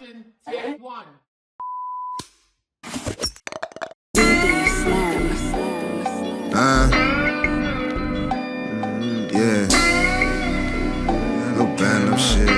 Action, take one. Yeah. No bad, no shit.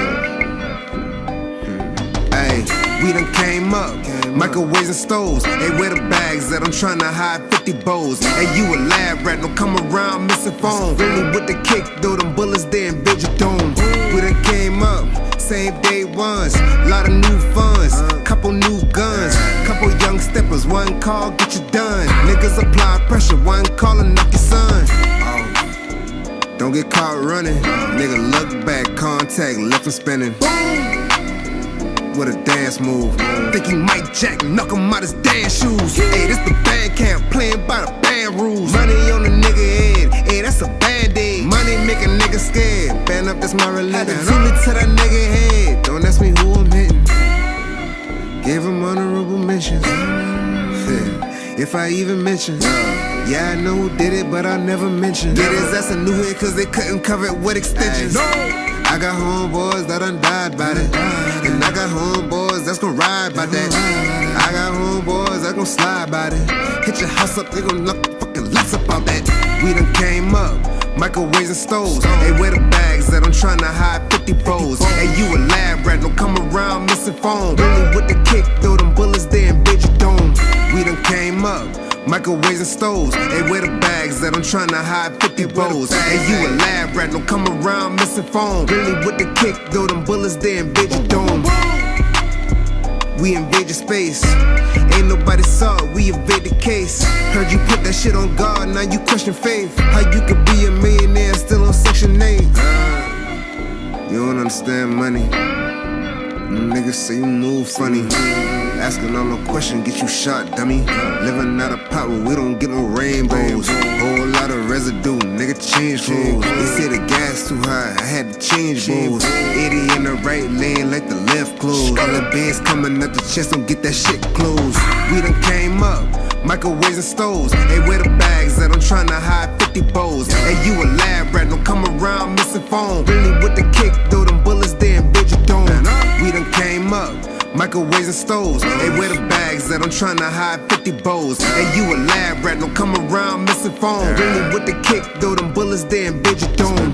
Hey, we done came up. Microwaves and stoves. Hey, where the bags that I'm trying to hide 50 bows. Hey, you a lab rat, don't come around missing phone. Really with the kick, throw them bullets there in Dome. We done came up. Same day ones, lot of new funds, couple new guns, couple young steppers, one call, get you done. Niggas apply pressure, one call and knock your son. Don't get caught running, nigga look back, contact, left and spinning. With a dance move, think he Mike Jack, knock him out his dance shoes. Hey, this the band camp, playing by the band rules. Money on the nigga head, hey, that's a band-aid. Money make a nigga scared, band up, that's my religion. Tune it to that nigga head, don't ask me who I'm hitting. Give him honorable mentions, if I even mention. Yeah, I know who did it, but I never mentioned. Did his ass a new hit cause they couldn't cover it with extensions. I got homeboys that done died by that, and I got homeboys that's gon' ride by that. I got homeboys that gon' slide by that. Hit your house up, they gon' knock the fucking lights up out that. We done came up, microwaves and stoves. Hey, where the bags that I'm trying to hide 50 bows. Hey, you a lab rat, don't come around missing phone. Really with the kick, throw them bullets there in Dome. We done came up. Microwaves and stoves, hey, where the bags that I'm trying to hide 50 bows. Hey, you a lab rat, don't come around missing phone. Really with the kick, throw them bullets there in Dome. We invade your space, ain't nobody saw it, we evade the case. Heard you put that shit on guard, now you question faith. How you could be a millionaire still on Section 8? You don't understand money. Niggas say you move funny. Asking all no question, get you shot, dummy. Living out of pot where we don't get no rainbows. Whole lot of residue, nigga change clothes. They say the gas too high, I had to change bows. 80 in the right lane like the left closed. All the bands coming up the chest, don't get that shit closed. We done came up, microwaves and stoves. Hey, where the bags that I'm trying to hide 50 bows. Hey, you a lab rat, don't come around missing phone. Really with the kick, throw them bullets there in Dome. We done came up. Microwaves and stoves, hey, where the bags that I'm trying to hide 50 bows. Hey, you a lab rat, don't come around missing phone. Really with the kick, throw them bullets there in Dome.